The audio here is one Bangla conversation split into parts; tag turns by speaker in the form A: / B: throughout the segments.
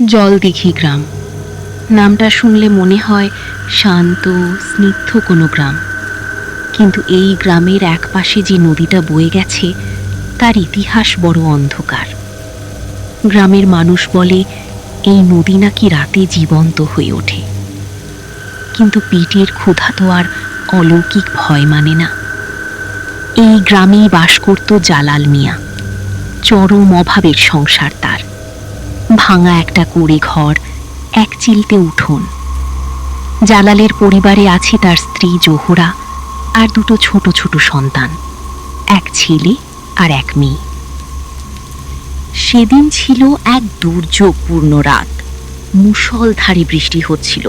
A: জলদিঘি গ্রাম নামটা শুনলে মনে হয় শান্ত স্নিগ্ধ কোনো গ্রাম, কিন্তু এই গ্রামের একপাশে যে নদীটা বয়ে গেছে তার ইতিহাস বড় অন্ধকার। গ্রামের মানুষ বলে এই নদী নাকি রাতে জীবন্ত হয়ে ওঠে, কিন্তু পেটের ক্ষুধা তো আর অলৌকিক ভয় মানে না। এই গ্রামেই বাস করত জালাল মিয়া। চরম অভাবের সংসার তার। ভাঙা একটা কুড়ে ঘর, এক চিলতে উঠোন। জালালের পরিবারে আছে তার স্ত্রী জোহরা আর দুটো ছোট ছোট সন্তান, এক ছেলে আর এক মেয়ে। সেদিন ছিল এক দুর্যোগপূর্ণ রাত। মুষলধারে বৃষ্টি হচ্ছিল।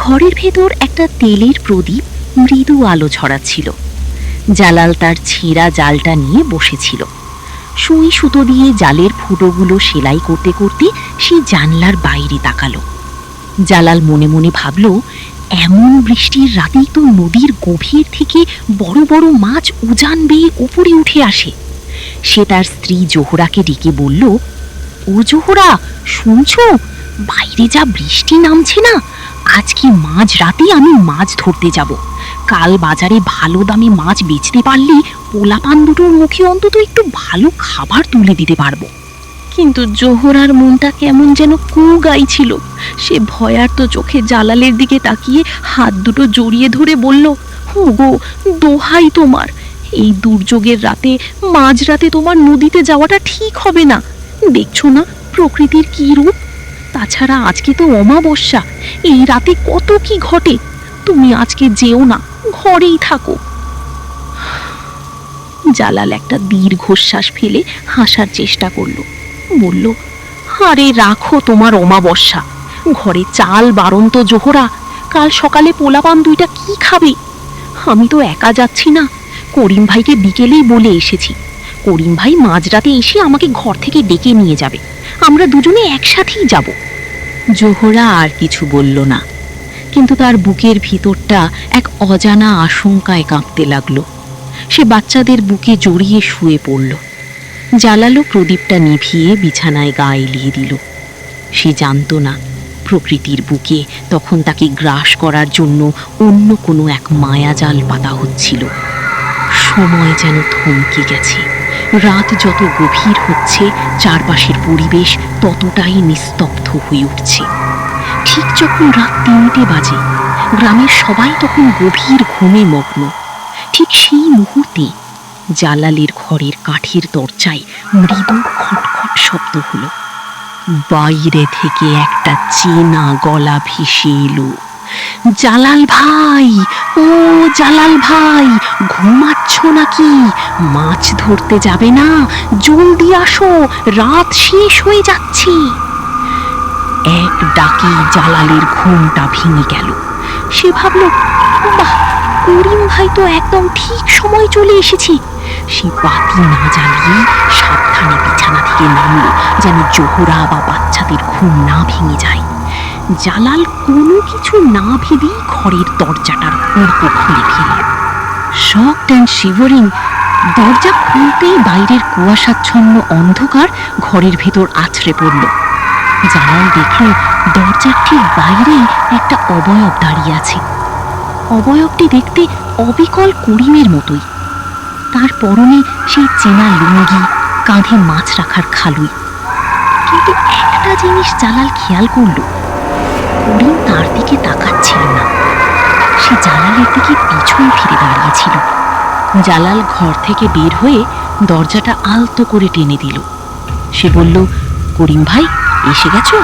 A: ঘরের ভেতর একটা তেলের প্রদীপ মৃদু আলো ছড়াচ্ছিল। জালাল তার ছেঁড়া জালটা নিয়ে বসেছিল। সুই সুতো দিয়ে জালের ফুটোগুলো সেলাই করতে করতে সে জানলার বাইরে তাকালো। জালাল মনে মনে ভাবল, এমন বৃষ্টির রাতেই তো নদীর গভীর থেকে বড় বড় মাছ উজান বেয়ে উপরে উঠে আসে। সে তার স্ত্রী জোহরাকে ডেকে বলল, ও জোহরা, শুনছো? বাইরে যা বৃষ্টি নামছে না, আজকে মাঝ রাতে আমি মাছ ধরতে যাব। কাল বাজারে ভালো দামে মাছ বেচতে পারলে পোলাপান দুটোর মুখে অন্তত একটু ভালো খাবার তুলে দিতে পারবো। কিন্তু জোহরার মনটা কেমন যেন কু গাইছিল। সে ভয়ার্ত চোখে জালালের দিকে তাকিয়ে হাত দুটো জড়িয়ে ধরে বলল, ওগো, দোহাই তোমার, এই দুর্যোগের রাতে মাঝরাতে তোমার নদীতে যাওয়াটা ঠিক হবে না। দেখছো না প্রকৃতির কি রূপ? তাছাড়া আজকে তো অমাবস্যা, এই রাতে কত কি ঘটে। তুমি আজকে যেও না, ঘরেই থাকো। জালাল একটা দীর্ঘশ্বাস ফেলে হাসার চেষ্টা করলো। বলল, আরে রাখো তোমার অমাবস্যা, ঘরে চাল বারন্ত জোহরা, কাল সকালে পোলাপান দুইটা কি খাবে? আমি তো একা যাচ্ছি না, করিম ভাইকে বিকেলেই বলে এসেছি। করিম ভাই মাঝরাতে এসে আমাকে ঘর থেকে ডেকে নিয়ে যাবে, আমরা দুজনে একসাথেই যাব। জোহরা আর কিছু বলল না, কিন্তু তার বুকের ভিতরটা এক অজানা আশঙ্কায় কাঁপতে লাগলো। সে বাচ্চাদের বুকে জড়িয়ে শুয়ে পড়ল। জালালো প্রদীপটা নিভিয়ে বিছানায় গা এলিয়ে দিল। সে জানত না প্রকৃতির বুকে তখন তাকে গ্রাস করার জন্য অন্য কোনো এক মায়াজাল পাতা হচ্ছিল। সময় যেন থমকে গেছে। রাত যত গভীর হচ্ছে, চারপাশের পরিবেশ ততটাই নিস্তব্ধ হয়ে উঠছে। ঠিক যখন রাত 3টে বাজে, গ্রামের সবাই তখন গভীর ঘুমে মগ্ন। ঠিক সেই মুহূর্তে জালালের ঘরের কাঠের দরজায় মৃদু খটখট শব্দ হলো। বাইরে থেকে একটা চেনা গলা ভেসে এলো, জালাল ভাই, ও জালাল ভাই, ঘুমাচ্ছ নাকি? মাছ ধরতে যাবে না? জলদি আসো, রাত শেষ হয়ে যাচ্ছে। এক ডাকে জালালের ঘুমটা ভেঙে গেল। সে ভাবল, বাহ, করিম ভাই তো একদম ঠিক সময় চলে এসেছে। সে বাতি না জ্বালিয়ে সাবধানে বিছানা থেকে নামল, যেন জোহরা বা বাচ্চাদের ঘুম না ভেঙে যায়। জালাল কোনো কিছু না ভেবেই ঘরের দরজাটার হুড়কো খুলে ফেলল। শকড অ্যান্ড শিভারিং, দরজা খুলতেই বাইরের কুয়াশাচ্ছন্ন অন্ধকার ঘরের ভেতর আছড়ে পড়ল। জালাল দেখল দরজার ঠিক বাইরেই একটা অবয়ব দাঁড়িয়ে আছে। অবয়বটি দেখতে অবিকল করিমের মতোই। তার পরনে সেই চেনা লুঙ্গি, কাঁধে মাছ রাখার খালুই। কিন্তু একটা জিনিস জালাল খেয়াল করল, করিম তার দিকে তাকাচ্ছিল না। সে জালালের দিকে পিছন ফিরে দাঁড়িয়েছিল। জালাল ঘর থেকে বের হয়ে দরজাটা আলতো করে টেনে দিল। সে বলল, করিম ভাই, এসে গেছো?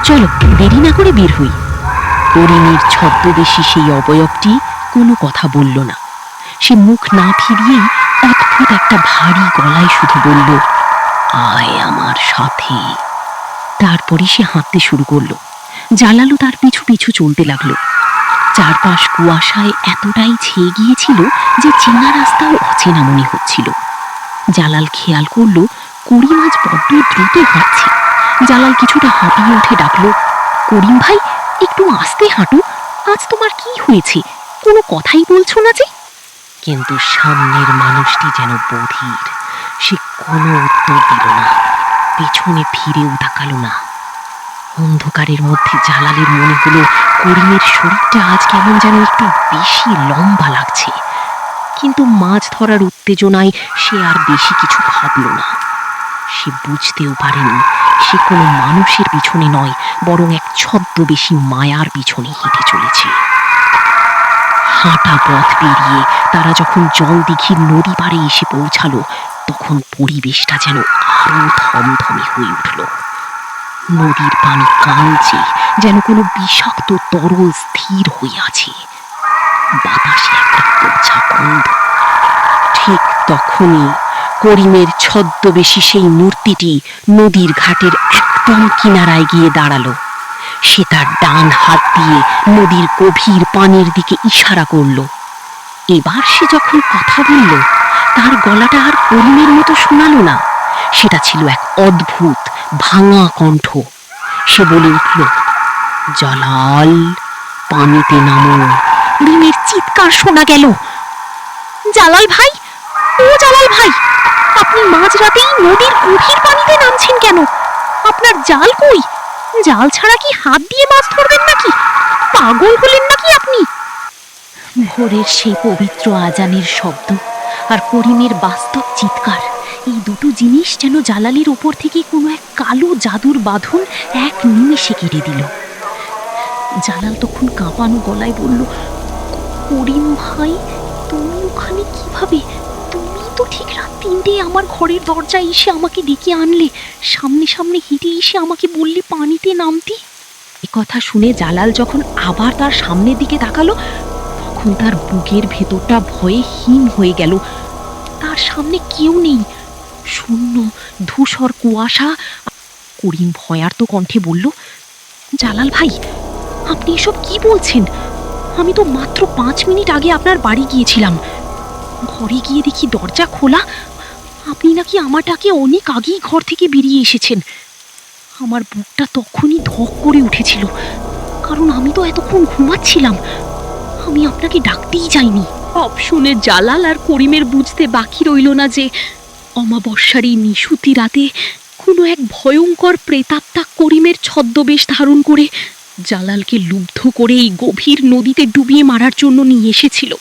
A: চলো, দেরি না করে বের হই। করিমের ছদ্মবেশী সেই অবয়বটি কোনো কথা বলল না। সে মুখ না ফিরিয়েই অদ্ভুত একটা ভারী গলায় শুধু বলল, আয় আমার সাথে। তারপরে সে হাঁটতে শুরু করলো। জালালও তার পিছু পিছু চলতে লাগলো। চারপাশ কুয়াশায় এতটাই ছেয়ে গিয়েছিল যে চেনা রাস্তাও অচেনা মনে হচ্ছিল। জালাল খেয়াল করলো করিম আজ বড্ড দ্রুত হাঁটছে। জালাল কিছুটা হাঁপিয়ে উঠে ডাকলো, করিম ভাই, একটু আস্তে হাঁটো, আজ তোমার কি হয়েছে? কোনো কথাই বলছো না যে? কিন্তু সামনের মানুষটি যেন বধির। সে কোনো উত্তর দিল না, পেছনে ফিরেও তাকালো না। অন্ধকারের মধ্যে জালালের মনে হলো করিমের শরীরটা আজ কেমন যেন একটু বেশি লম্বা লাগছে। কিন্তু মাছ ধরার উত্তেজনায় সে আর বেশি কিছু ভাবল না। সে বুঝতেও পারেনি সে কোনো মানুষের পিছনে নয়, বরং এক ছদ্মবেশী মায়ার পিছনে হেঁটে চলেছে। হাঁটা পথ পেরিয়ে তারা যখন জলদিঘির নদী পাড়ে এসে পৌঁছালো, তখন পরিবেশটা যেন আরো থমথমে হয়ে উঠল। নদীর পানি কালচে, যেন কোনো বিষাক্ত তরল স্থির হয়ে আছে। বাতাসে একটা পচা গন্ধ। ঠিক তখনই করিমের ছদ্মবেশী সেই মূর্তিটি নদীর ঘাটের একদম কিনারায় গিয়ে দাঁড়ালো। সে তার ডান হাত দিয়ে নদীর গভীর পানির দিকে ইশারা করল। এবার সে যখন কথা বলল, তার গলাটা আর করিমের মতো শোনালো না। সেটা ছিল এক অদ্ভুত ভাঙা কণ্ঠ। সে বলে উঠল, জালাল, পানিতে নামো। করিমের চিৎকার শোনা গেল, জালাল ভাই, ও জালাল ভাই, আপনি মাঝরাতেই নদীর গভীর পানিতে নামছেন কেন? আপনার জাল কই? জাল ছাড়া কি হাত দিয়ে মাছ ধরবেন নাকি? পাগল হলেন নাকি আপনি? ভোরের সেই পবিত্র আজানের শব্দ আর করিমের বাস্তব চিৎকার, এই দুটো জিনিস যেন জালালের উপর থেকে কোনো এক কালো জাদুর বাঁধন এক নিমেষে কেটে দিল। জালাল তখন কাঁপানো গলায় বলল, করিম ভাই, তুমি ওখানে কিভাবে? তুমি তো ঠিক রাত 3টে আমার ঘরের দরজায় এসে আমাকে ডেকে আনলে, সামনে সামনে হেঁটে এসে আমাকে বললে পানিতে নামতে। এ কথা শুনে জালাল যখন আবার তার সামনের দিকে তাকালো, তখন তার বুকের ভেতরটা ভয়ে হীন হয়ে গেল। তার সামনে কেউ নেই, শূন্য ধূসর কুয়াশা। করিম ভয়ার্ত কণ্ঠে বলল, জালাল ভাই, আপনি এসব কি বলছেন? আমি তো মাত্র 5 মিনিট আগে আপনার বাড়ি গিয়েছিলাম। ঘরে গিয়ে দেখি দরজা খোলা। আপনি নাকি আমার ডাকে অনেক আগেই ঘর থেকে বেরিয়ে এসেছেন। আমার বুকটা তখনই ধক করে উঠেছিল, কারণ আমি তো এতক্ষণ ঘুমাচ্ছিলাম। আমি আপনাকে ডাকতেই যাইনি। সব শুনে জালাল আর করিমের বুঝতে বাকি রইল না যে অমাবস্যার এই নিশুতি রাতে কোনো এক ভয়ঙ্কর প্রেতাত্মা করিমের ছদ্মবেশ ধারণ করে জালালকে লুব্ধ করে এই গভীর নদীতে ডুবিয়ে মারার জন্য নিয়ে এসেছিল।